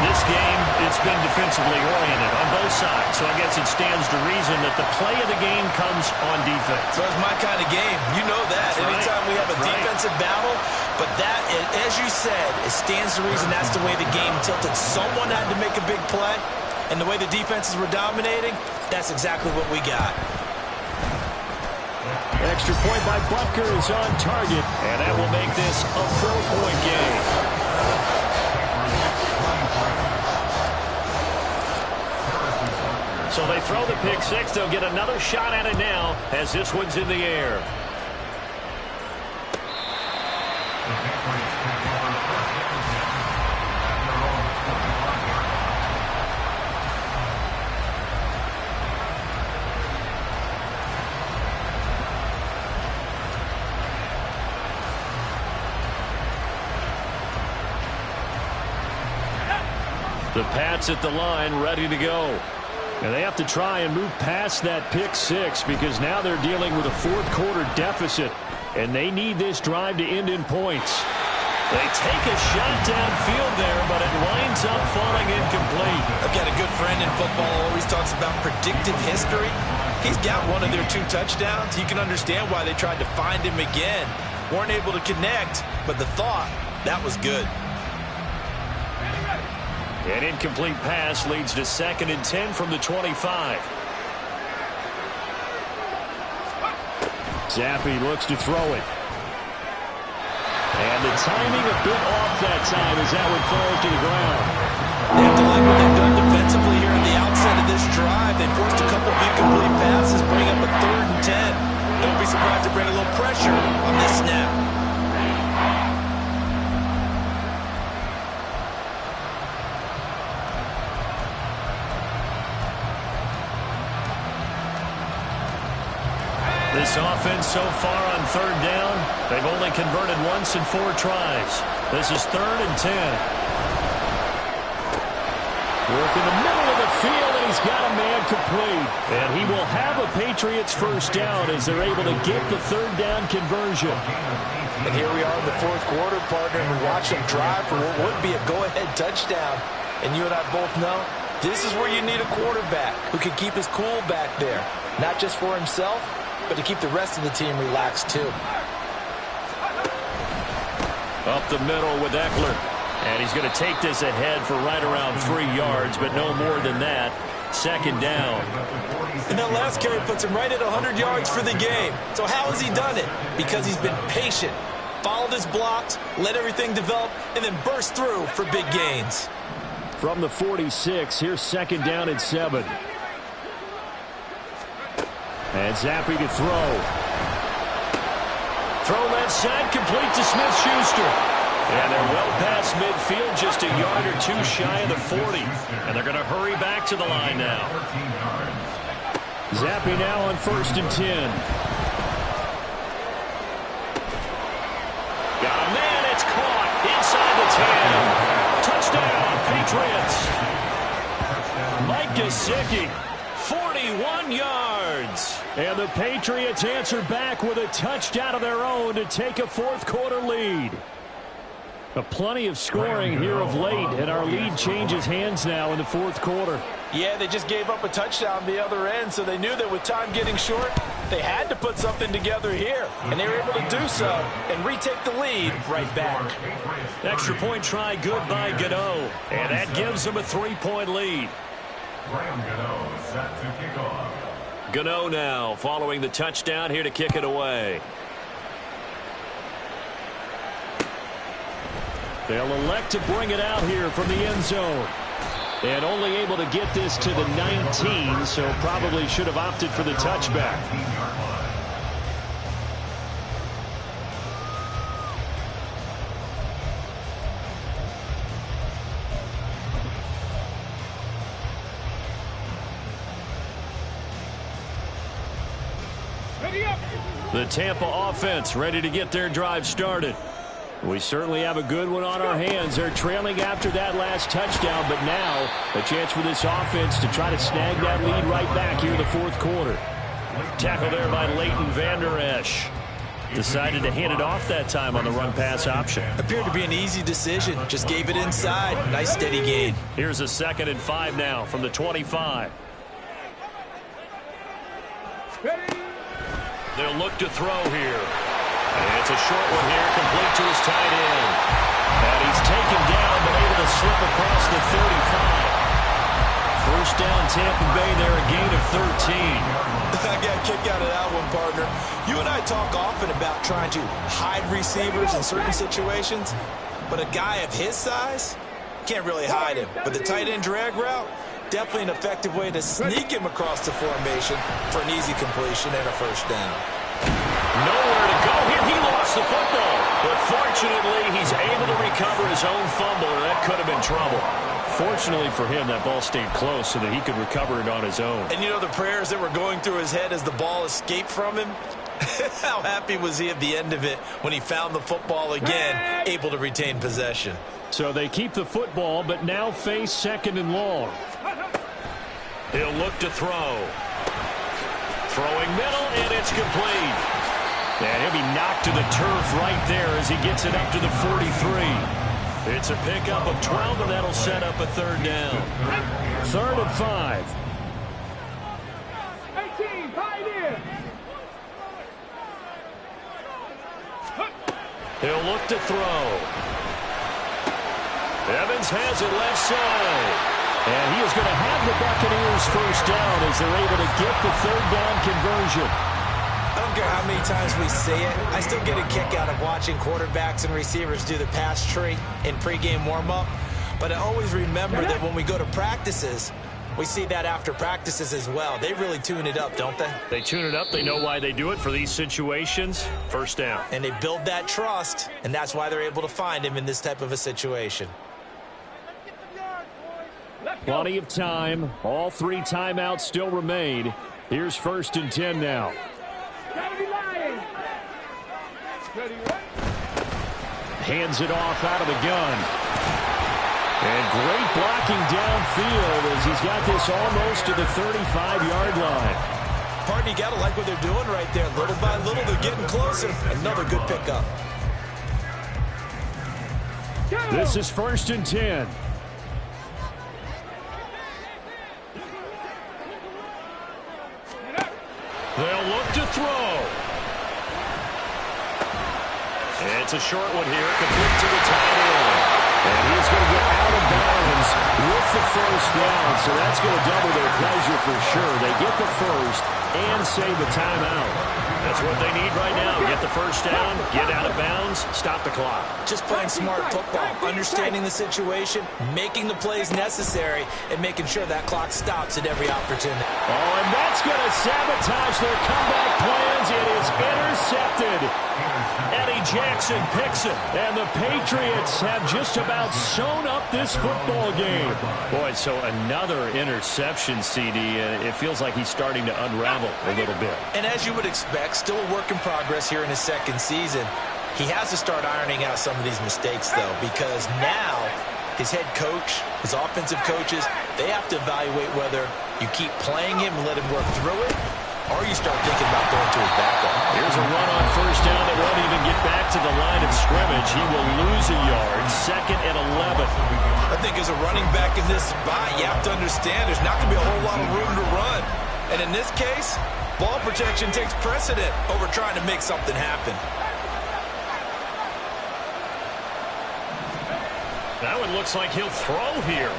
This game, it's been defensively oriented on both sides. So I guess it stands to reason that the play of the game comes on defense. So it's my kind of game. You know that. Anytime we have a defensive battle, But that, as you said, it stands to reason that's the way the game tilted. Someone had to make a big play, and the way the defenses were dominating, that's exactly what we got. Extra point by Butker is on target, and that will make this a 4-point game. So they throw the pick six. They'll get another shot at it now as this one's in the air. The Pats at the line, ready to go. And they have to try and move past that pick six because now they're dealing with a fourth-quarter deficit, and they need this drive to end in points. They take a shot downfield there, but it winds up falling incomplete. I've got a good friend in football who always talks about predictive history. He's got one of their 2 touchdowns. You can understand why they tried to find him again. Weren't able to connect, but the thought, that was good. An incomplete pass leads to 2nd and 10 from the 25. Zappi looks to throw it. And the timing a bit off that time as that one falls to the ground. They have to like what they've done defensively here at the outset of this drive. They forced a couple of incomplete passes, bring up a 3rd and 10. Don't be surprised to bring a little pressure on this snap. This offense so far on 3rd down, they've only converted once in 4 tries. This is 3rd and 10. Work in the middle of the field, and he's got a man complete. And he will have a Patriots first down as they're able to get the 3rd down conversion. And here we are in the 4th quarter, partner, and we watch them drive for what would be a go-ahead touchdown. And you and I both know this is where you need a quarterback who can keep his cool back there, not just for himself, but to keep the rest of the team relaxed, too. Up the middle with Eckler. And he's going to take this ahead for right around 3 yards, but no more than that. 2nd down. And that last carry puts him right at 100 yards for the game. So how has he done it? Because he's been patient, followed his blocks, let everything develop, and then burst through for big gains. From the 46, here's 2nd down and 7. And Zappi to throw. Throw left side, complete to Smith-Schuster. And they're well past midfield, just a yard or 2 shy of the 40. And they're going to hurry back to the line now. Zappi now on 1st and 10. Got a man, it's caught inside the 10. Touchdown, Patriots. Mike Gesicki. 41 yards. And the Patriots answer back with a touchdown of their own to take a 4th-quarter lead. Plenty of scoring here of late, and our lead changes hands now in the 4th quarter. Yeah, they just gave up a touchdown the other end, so they knew that with time getting short, they had to put something together here. And they were able to do so and retake the lead right back. Extra point try good by Gano, and that gives them a 3-point lead. Graham Gano set to kick off. Gano now following the touchdown here to kick it away. They'll elect to bring it out here from the end zone. And only able to get this to the 19, so probably should have opted for the touchback. The Tampa offense ready to get their drive started. We certainly have a good one on our hands. They're trailing after that last touchdown, but now a chance for this offense to try to snag that lead right back here in the 4th quarter. Tackle there by Leighton Vander Esch. Decided to hand it off that time on the run-pass option. Appeared to be an easy decision. Just gave it inside. Nice steady gain. Here's a 2nd and 5 now from the 25. Ready? They'll look to throw here. And it's a short one here, complete to his tight end. And he's taken down, but able to slip across the 35. First down, Tampa Bay there, a gain of 13. I got a kick out of that one, partner. You and I talk often about trying to hide receivers in certain situations, but a guy of his size can't really hide him. But the tight end drag route, definitely an effective way to sneak him across the formation for an easy completion and a first down. Nowhere to go here. He lost the football. But fortunately, he's able to recover his own fumble, or that could have been trouble. Fortunately for him, that ball stayed close so that he could recover it on his own. And you know the prayers that were going through his head as the ball escaped from him? How happy was he at the end of it when he found the football again, able to retain possession? So they keep the football, but now face second and long. He'll look to throw. Throwing middle, and it's complete. And he'll be knocked to the turf right there as he gets it up to the 43. It's a pickup of 12, and that'll set up a third down. 3rd and 5. 18, Pioneer. He'll look to throw. Evans has it left side. And he is going to have the Buccaneers first down as they're able to get the third down conversion. I don't care how many times we see it. I still get a kick out of watching quarterbacks and receivers do the pass tree in pregame warm-up. But I always remember that when we go to practices, we see that after practices as well. They really tune it up, don't they? They tune it up. They know why they do it for these situations. First down. And they build that trust, and that's why they're able to find him in this type of a situation. Plenty of time. All 3 timeouts still remain. Here's 1st and 10 now. Hands it off out of the gun. And great blocking downfield as he's got this almost to the 35-yard line. Partner, you got to like what they're doing right there. Little by little, they're getting closer. Another good pickup. This is 1st and 10. They'll look to throw. It's a short one here, complete to the tight end. And he's going to get out of bounds with the first down, so that's going to double their pleasure for sure. They get the first and save the timeout. That's what they need right now. Get the first down, get out of bounds, stop the clock. Just playing smart football, understanding the situation, making the plays necessary, and making sure that clock stops at every opportunity. Oh, and that's going to sabotage their comeback plans. It is intercepted. Eddie Jackson picks it, and the Patriots have just about sewn up this football game. Boy, so another interception, CD. It feels like he's starting to unravel a little bit. And as you would expect, still a work in progress here in his second season. He has to start ironing out some of these mistakes, though, because now his head coach, his offensive coaches, they have to evaluate whether you keep playing him and let him work through it, or you start thinking about going to his backup. Here's a run on first down that won't even get back to the line of scrimmage. He will lose a yard. 2nd and 11. I think as a running back in this spot, you have to understand there's not going to be a whole lot of room to run. And in this case, ball protection takes precedent over trying to make something happen. That one looks like he'll throw here.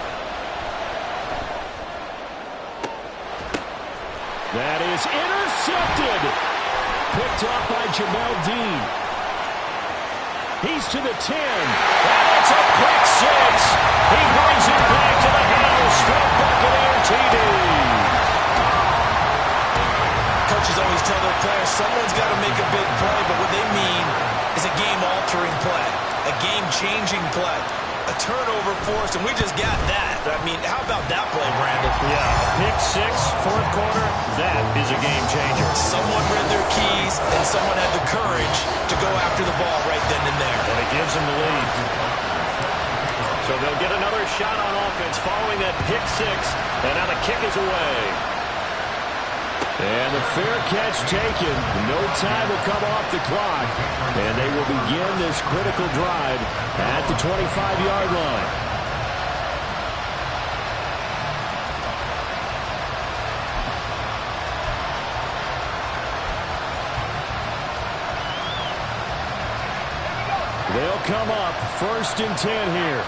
That is intercepted. Picked off by Jamel Dean. He's to the 10. And it's a pick 6. He brings it back to the house for a Buccaneer TD. Coaches always tell their players someone's got to make a big play, but what they mean is a game-altering play, a game-changing play, a turnover force, and we just got that. I mean, how about that play, Brandon? Yeah, pick 6, 4th quarter, that is a game-changer. Someone read their keys, and someone had the courage to go after the ball right then and there. And it gives them the lead. So they'll get another shot on offense following that pick 6, and now the kick is away. And the fair catch taken. No time to come off the clock. And they will begin this critical drive at the 25-yard line. They'll come up 1st and 10 here.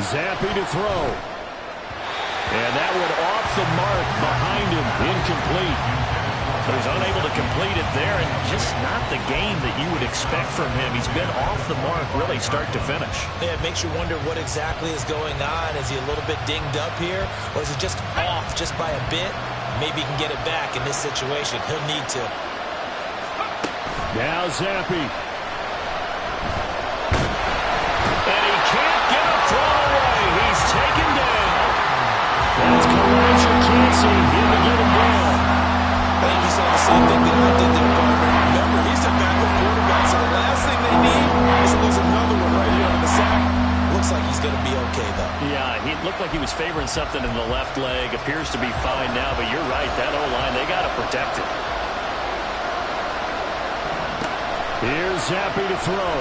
Zappi to throw. And that one off the mark behind him. Incomplete. But he's unable to complete it there, and just not the game that you would expect from him. He's been off the mark really start to finish. Yeah, it makes you wonder what exactly is going on. Is he a little bit dinged up here, or is he just off just by a bit? Maybe he can get it back in this situation. He'll need to. Now Zappi. And he can't get a throw away. He's taken down. That's Kalijah Cansey in to get him down. I think he saw the same thing that I did there, partner. Remember, he's a backup quarterback, so the last thing they need is to lose another one right here on the sack. Looks like he's going to be okay, though. Yeah, he looked like he was favoring something in the left leg. Appears to be fine now, but you're right. That O-line, they got to protect it. Here's Zappi to throw.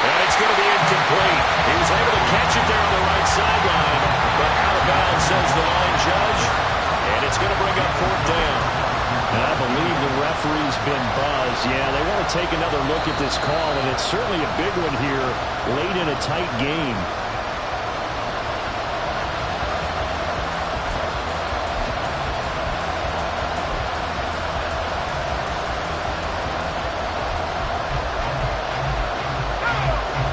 And it's going to be incomplete. He was able to catch it there on the right sideline, but out of bounds, says the line judge. And it's going to bring up 4th down. And I believe the referee's been buzzed. Yeah, they want to take another look at this call, and it's certainly a big one here late in a tight game.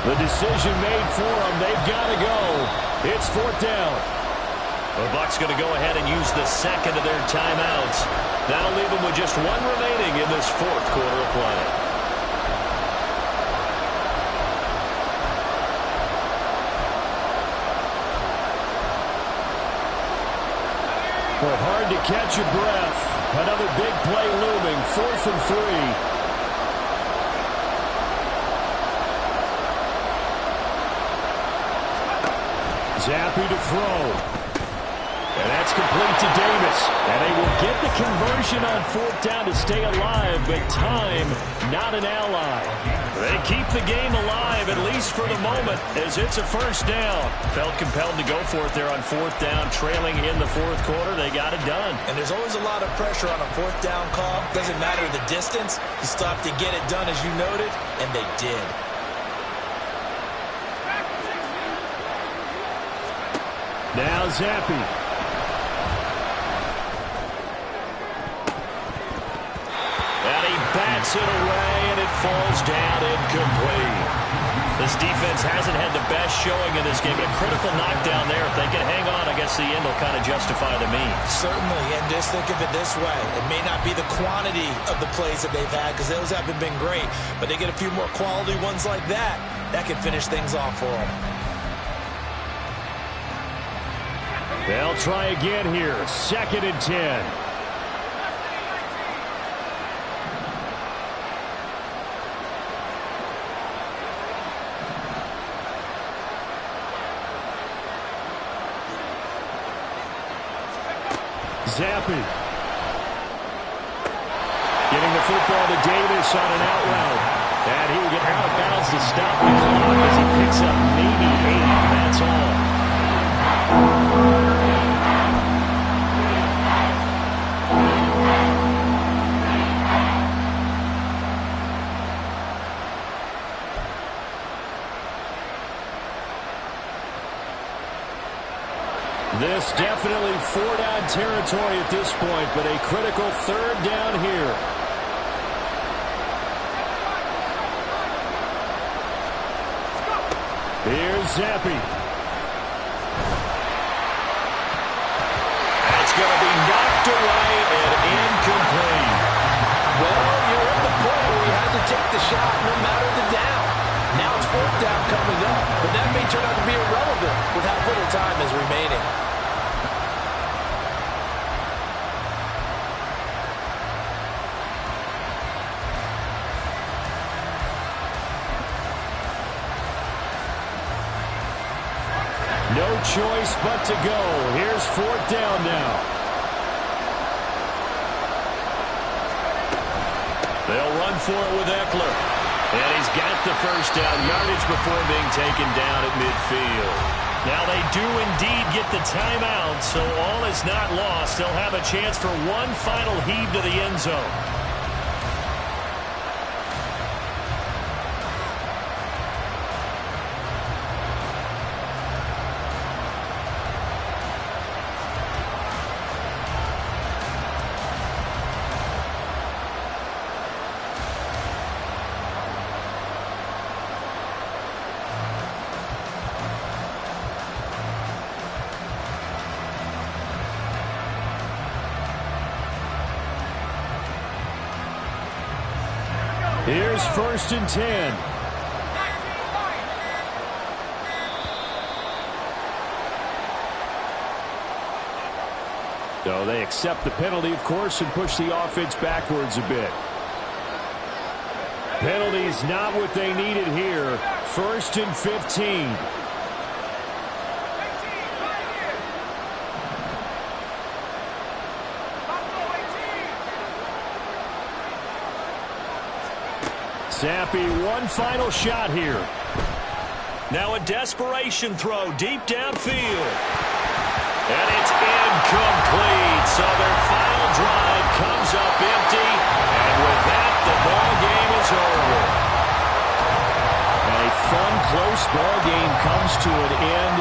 The decision made for them. They've got to go. It's 4th down. The Bucs going to go ahead and use the second of their timeouts. That'll leave them with just one remaining in this 4th quarter of play. Well, hard to catch your breath. Another big play looming. 4th and 3. Zappi to throw. And that's complete to Davis. And they will get the conversion on 4th down to stay alive, but time, not an ally. They keep the game alive, at least for the moment, as it's a 1st down. Felt compelled to go for it there on 4th down, trailing in the 4th quarter. They got it done. And there's always a lot of pressure on a 4th down call. Doesn't matter the distance. You stop to get it done, as you noted, and they did. Now Zappi. And he bats it away, and it falls down incomplete. This defense hasn't had the best showing in this game, but a critical knockdown there. If they can hang on, I guess the end will kind of justify the means. Certainly, and just think of it this way. It may not be the quantity of the plays that they've had, because those haven't been great, but they get a few more quality ones like that. That can finish things off for them. They'll try again here. 2nd and 10. Zappi. Getting the football to Davis on an out route. And he will get out of bounds to stop the clock as he picks up maybe 8. That's all. This definitely 4-down territory at this point, but a critical 3rd down here. Here's Zappi. It's going to be knocked away and incomplete. Well, you're at the point where you had to take the shot no matter the down. Now it's 4th down coming up, but that may turn out to be irrelevant with how little time is remaining. No choice but to go. Here's 4th down now. They'll run for it with Eckler. And he's got the 1st down, yardage before being taken down at midfield. Now they do indeed get the timeout, so all is not lost. They'll have a chance for one final heave to the end zone. Here's 1st and 10. So they accept the penalty, of course, and push the offense backwards a bit. Penalty's not what they needed here. 1st and 15. Zappi, one final shot here. Now a desperation throw deep downfield. And it's incomplete. So their final drive comes up empty. And with that, the ball game is over. A fun, close ball game comes to an end.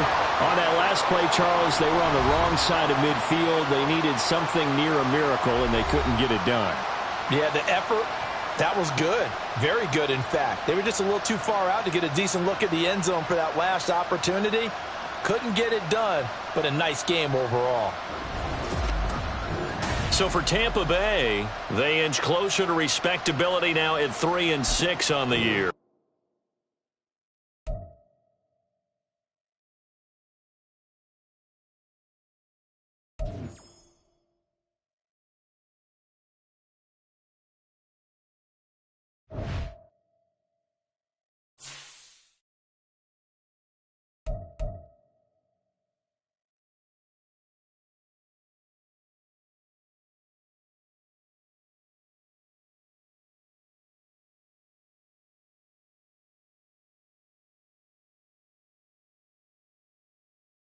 On that last play, Charles, they were on the wrong side of midfield. They needed something near a miracle, and they couldn't get it done. Yeah, the effort, that was good. Very good, in fact. They were just a little too far out to get a decent look at the end zone for that last opportunity. Couldn't get it done, but a nice game overall. So for Tampa Bay, they inch closer to respectability now at 3-6 on the year.